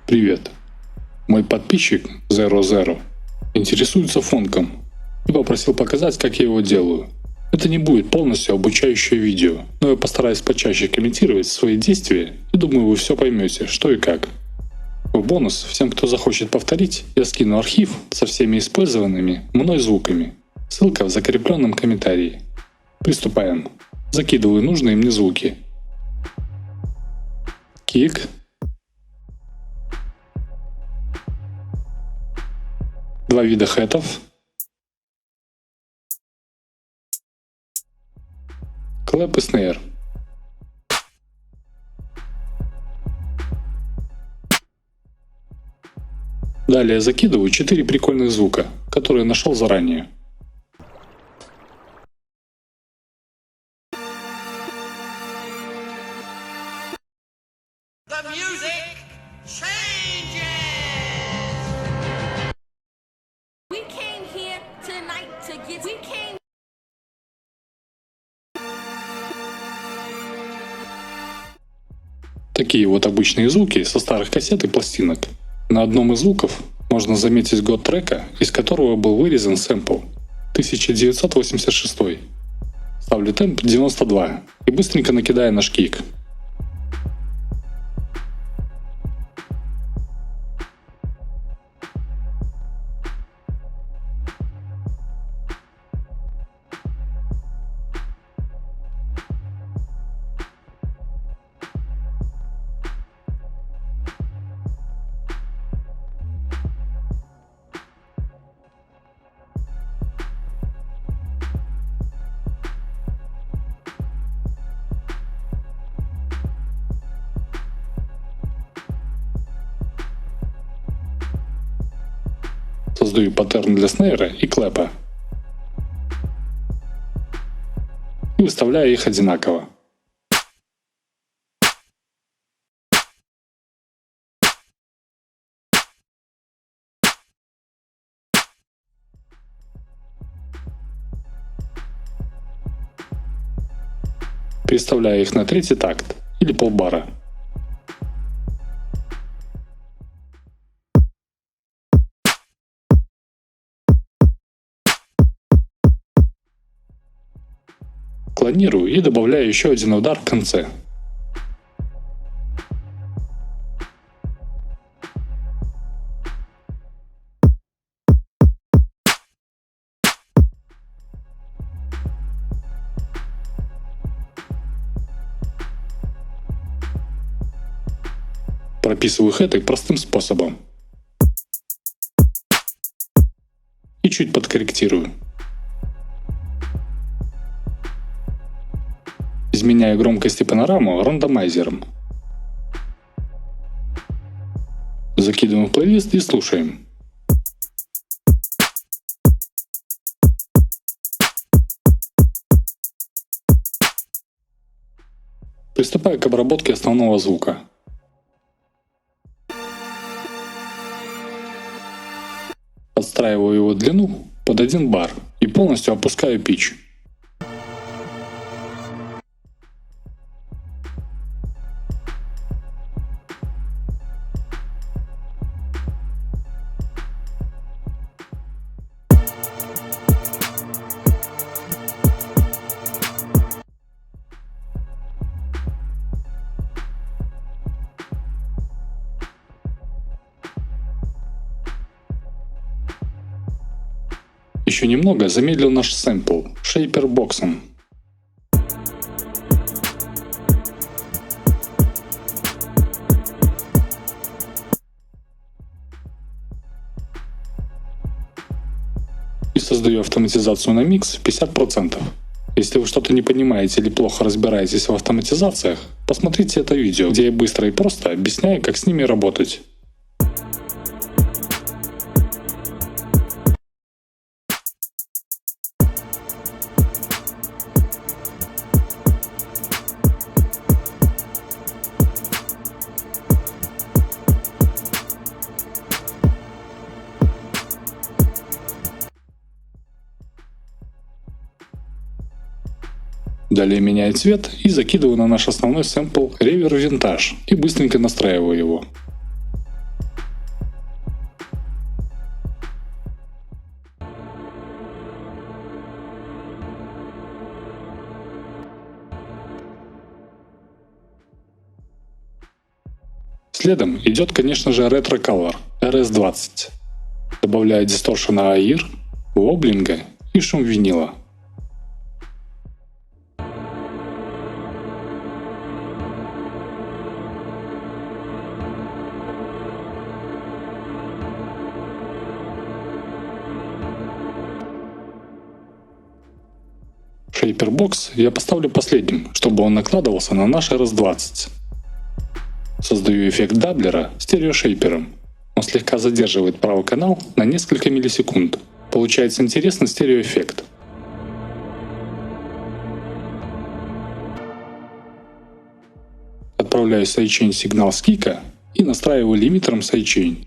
Привет. Мой подписчик Zero интересуется фонком и попросил показать, как я его делаю. Это не будет полностью обучающее видео, но я постараюсь почаще комментировать свои действия и думаю, вы все поймете, что и как. В бонус всем, кто захочет повторить, я скину архив со всеми использованными мной звуками. Ссылка в закрепленном комментарии. Приступаем. Закидываю нужные мне звуки. Кик. Два вида хэтов. Клэп и снейр. Далее закидываю 4 прикольных звука, которые нашел заранее. The music changes. We came here tonight to get. We came. Такие вот обычные звуки со старых кассет и пластинок. На одном из звуков можно заметить год трека, из которого был вырезан сэмпл. 1986. Ставлю темп 92 и быстренько накидаю наш кик. Создаю паттерн для снейра и клэпа и выставляю их одинаково. Переставляю их на третий такт или полбара. Клонирую и добавляю еще один удар в конце. Прописываю хэты простым способом. И чуть подкорректирую. Изменяю громкость и панораму рандомайзером. Закидываем в плейлист и слушаем. Приступаю к обработке основного звука. Подстраиваю его длину под 1 бар и полностью опускаю питч. Еще немного замедлил наш сэмпл шейпер-боксом. создаю автоматизацию на микс 50%. Если вы что-то не понимаете или плохо разбираетесь в автоматизациях, посмотрите это видео, где я быстро и просто объясняю, как с ними работать. Далее меняю цвет и закидываю на наш основной сэмпл Reverb Vintage и быстренько настраиваю его. Следом идет, конечно же, Retro Color RS20. Добавляю дисторшена AIR, воблинга и шум винила. Shaperbox я поставлю последним, чтобы он накладывался на наш RS20. Создаю эффект даблера стереошейпером. Он слегка задерживает правый канал на несколько миллисекунд. Получается интересный стереоэффект. Отправляю сайдчейн сигнал с кика и настраиваю лимитером сайдчейн.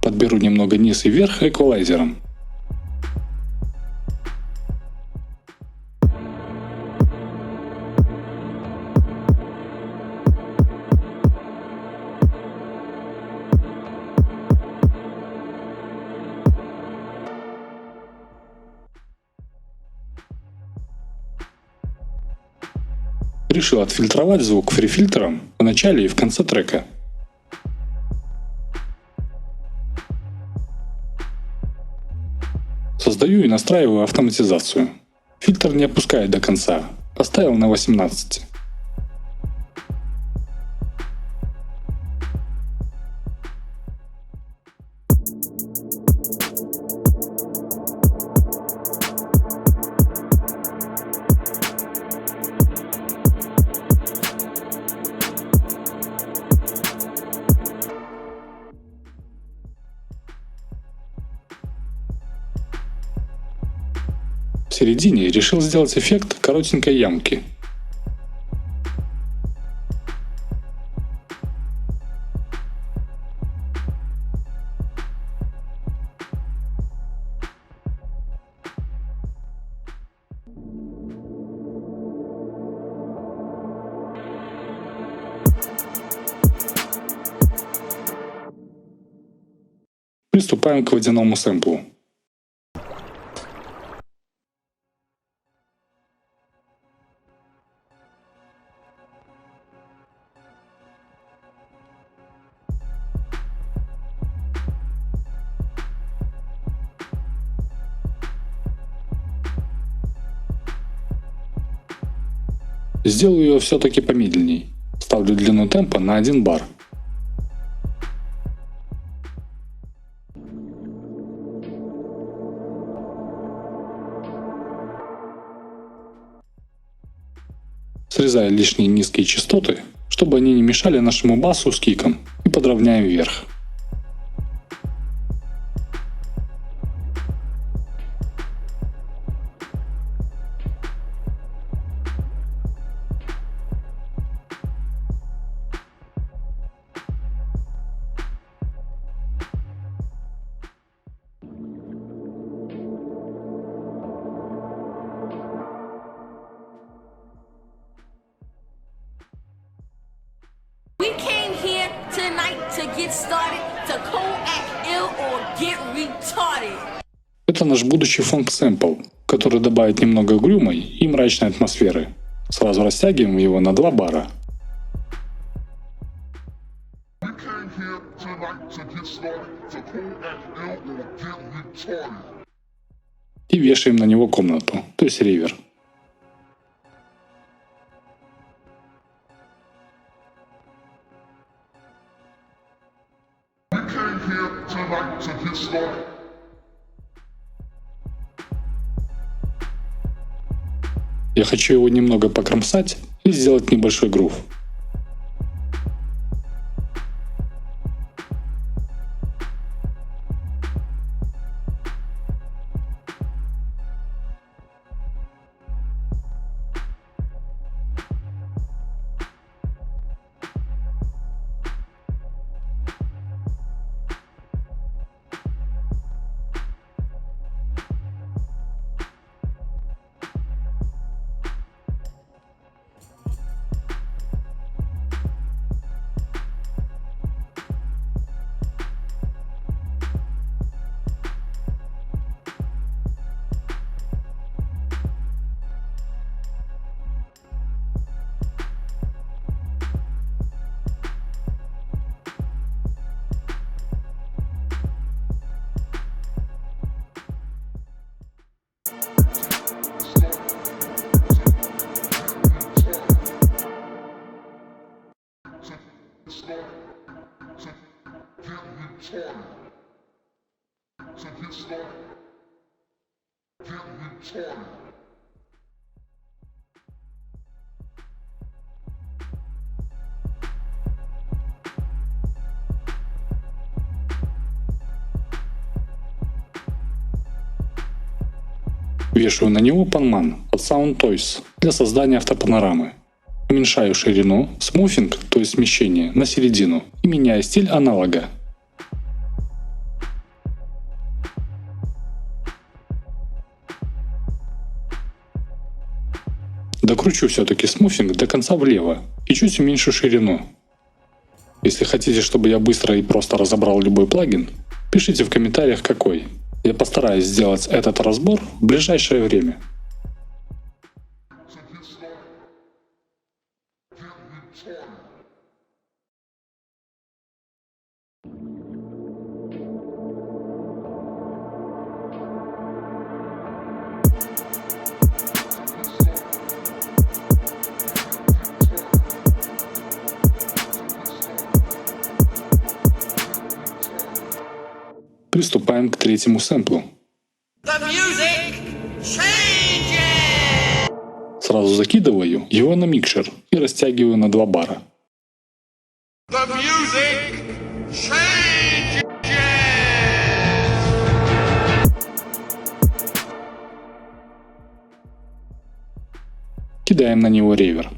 Подберу немного низ и вверх эквалайзером. Решил отфильтровать звук фрифильтром в начале и в конце трека. Создаю и настраиваю автоматизацию. Фильтр не опускаю до конца, поставил на 18. В середине решил сделать эффект коротенькой ямки. Приступаем к водяному сэмплу. Сделаю ее все-таки помедленней. Ставлю длину темпа на 1 бар. Срезаю лишние низкие частоты, чтобы они не мешали нашему басу с киком, и подровняем вверх. We came here tonight to get started, to co-act ill or get retarded. Это наш будущий фонк-сэмпл, который добавит немного угрюмой и мрачной атмосферы. Сразу растягиваем его на 2 бара. came here tonight to get started, to cool act ill or get retarded. И вешаем на него комнату, то есть ривер. We came here tonight to get started. Я хочу его немного покромсать и сделать небольшой грув. Вешаю на него панман от Sound Toys для создания автопанорамы. Уменьшаю ширину, смуфинг, то есть смещение, на середину и меняю стиль аналога. Докручу все-таки смуфинг до конца влево и чуть уменьшу ширину. Если хотите, чтобы я быстро и просто разобрал любой плагин, пишите в комментариях какой. Я постараюсь сделать этот разбор в ближайшее время. Приступаем к третьему сэмплу. The music changes. Сразу закидываю его на микшер и растягиваю на 2 бара. The music changes. Кидаем на него ревер.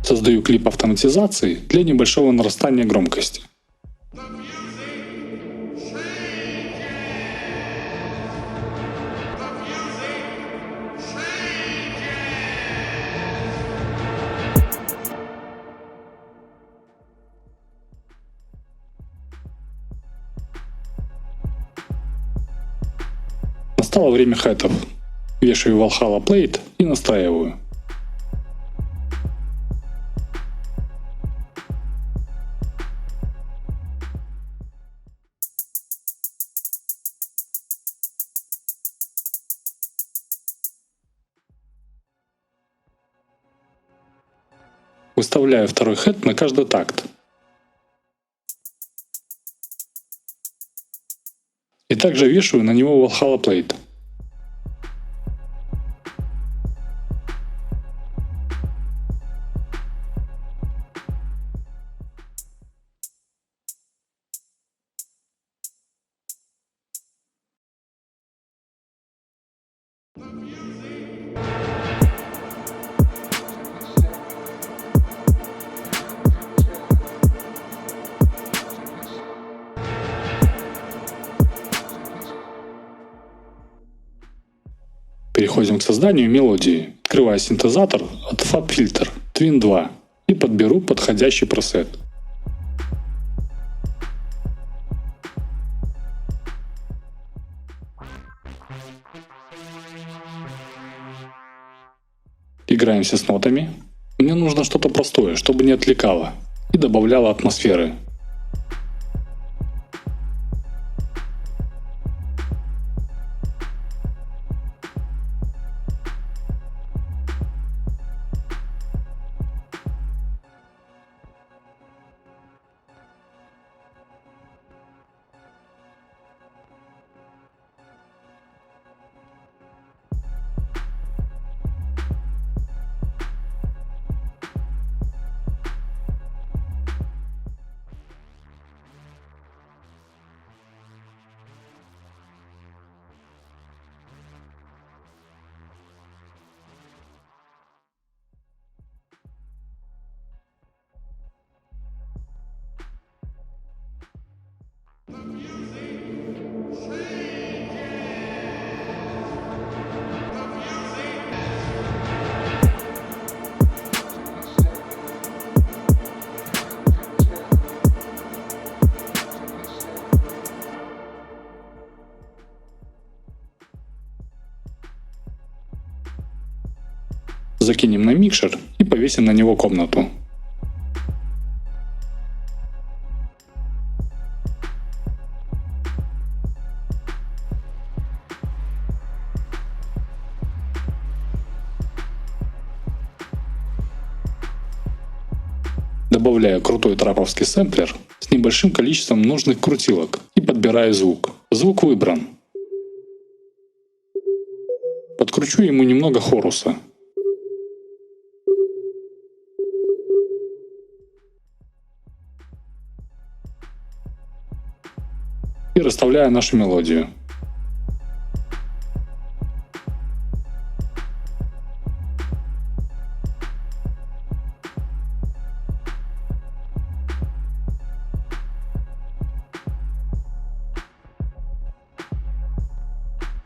Создаю клип автоматизации для небольшого нарастания громкости. Настало время хэтов. Вешаю Valhalla Plate и настраиваю. Выставляю второй хэт на каждый такт. И также вешаю на него Valhalla Plate. Переходим к созданию мелодии. Открываю синтезатор от FabFilter Twin 2 и подберу подходящий пресет. Играемся с нотами. Мне нужно что-то простое, чтобы не отвлекало и добавляло атмосферы. Закинем на микшер и повесим на него комнату. Добавляю крутой траповский сэмплер с небольшим количеством нужных крутилок и подбираю звук. Звук выбран. Подкручу ему немного хоруса. И расставляю нашу мелодию.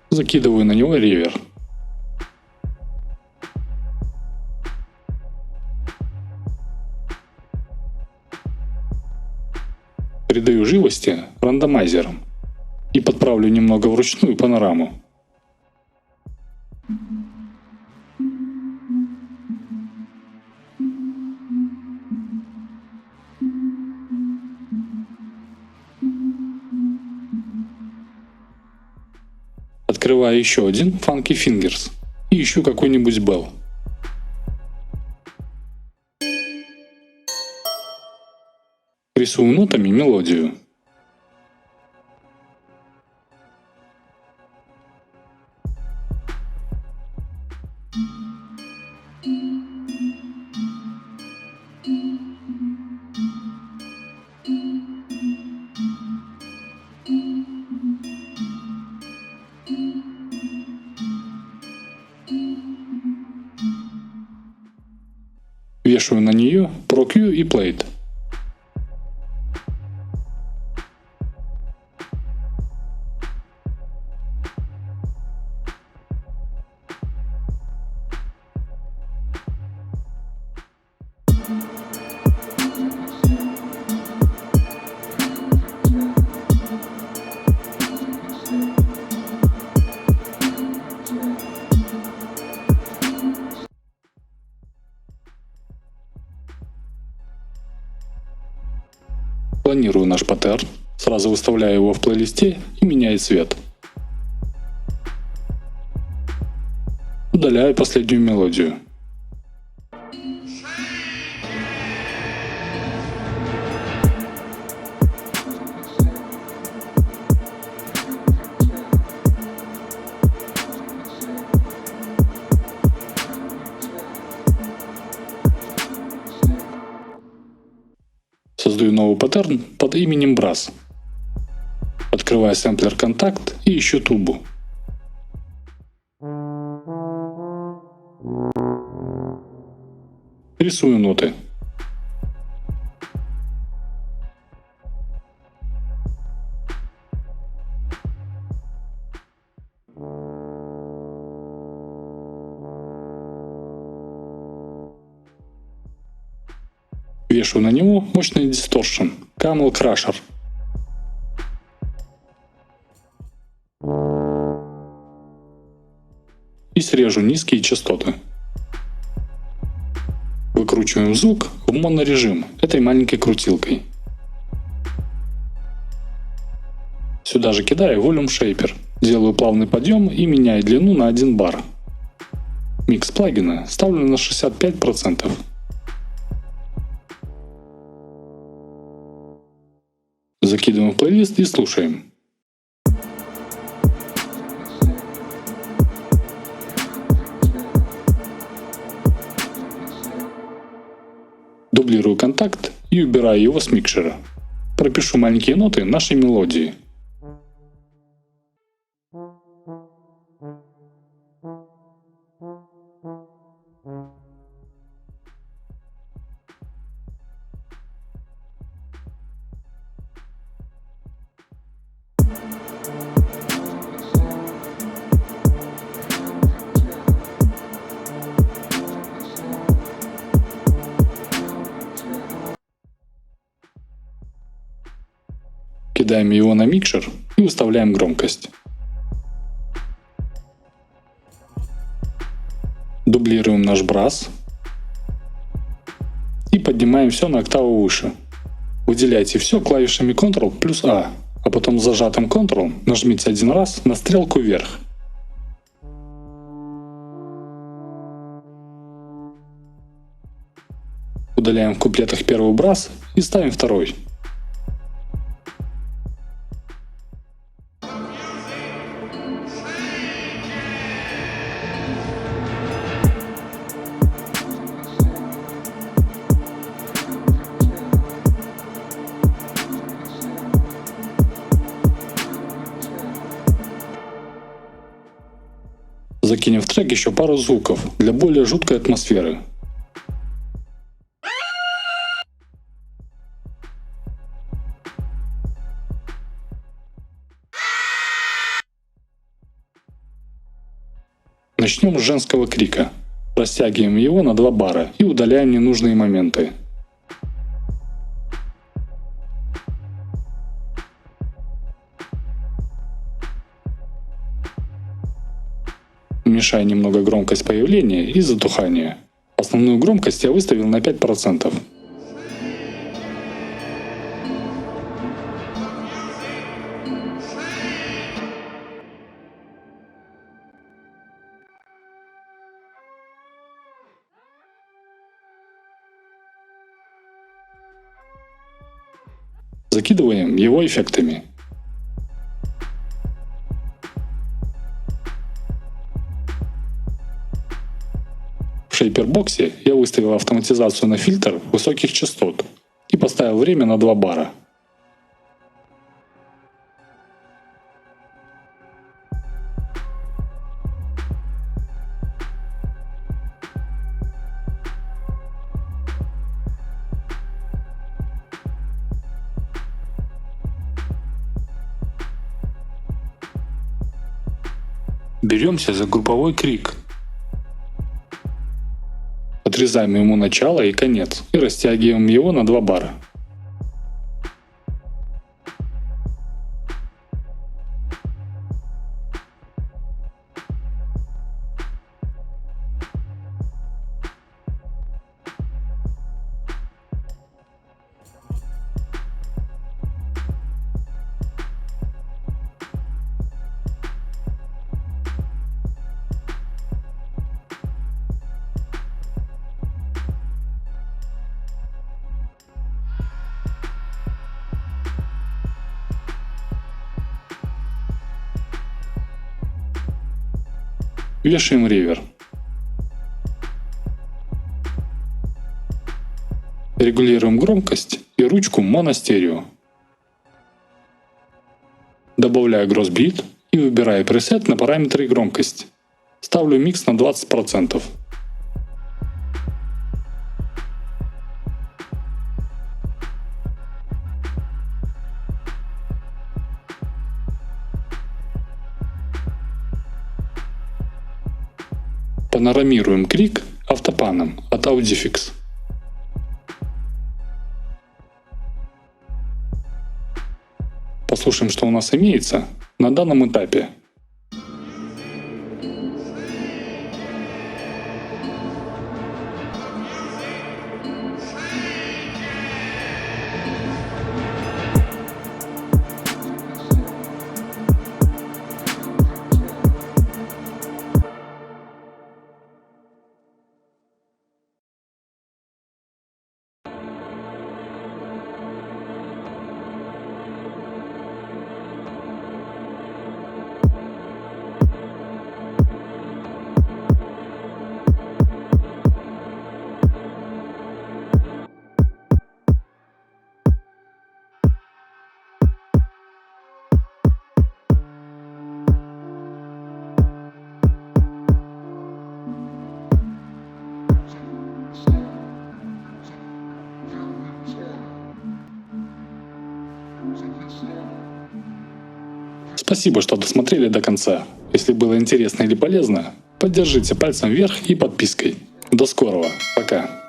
Закидываю на него ривер. Придаю живости рандомайзером и подправлю немного вручную панораму. Открываю еще один Funky Fingers и ищу какой-нибудь Bell. Рисую нотами мелодию. Вешаю на нее Pro Q и Plate. Планирую наш паттерн, сразу выставляю его в плейлисте и меняю цвет. Удаляю последнюю мелодию. Создаю новый паттерн под именем Brass. Открываю сэмплер контакт и ищу тубу. Рисую ноты. Вешаю на него мощный дисторшн Camel Crusher. И срежу низкие частоты. выкручиваем звук в монорежим этой маленькой крутилкой. Сюда же кидаю Volume Shaper. Делаю плавный подъем и меняю длину на 1 бар. Микс плагина ставлю на 65%. Закидываем в плейлист и слушаем. Дублирую контакт и убираю его с микшера. Пропишу маленькие ноты нашей мелодии. Кидаем его на микшер и выставляем громкость. Дублируем наш брас и поднимаем все на октаву выше. Выделяйте все клавишами Ctrl плюс A, а потом с зажатым Ctrl нажмите один раз на стрелку вверх. Удаляем в куплетах первый брас и ставим второй. Закинем в трек еще пару звуков для более жуткой атмосферы. Начнем с женского крика. Растягиваем его на 2 бара и удаляем ненужные моменты. Уменьшаю немного громкость появления и затухания. Основную громкость я выставил на 5%. Закидываем его эффектами. В шейпербоксе я выставил автоматизацию на фильтр высоких частот и поставил время на 2 бара. Беремся за групповой крик. Отрезаем ему начало и конец и растягиваем его на 2 бара. Вешаем ревер. Регулируем громкость и ручку моностерео. Добавляю гроссбит и выбираю пресет на параметры громкость. Ставлю микс на 20%. Панорамируем крик автопаном от Audifix. Послушаем, что у нас имеется на данном этапе. Спасибо, что досмотрели до конца. Если было интересно или полезно, поддержите пальцем вверх и подпиской. До скорого. Пока.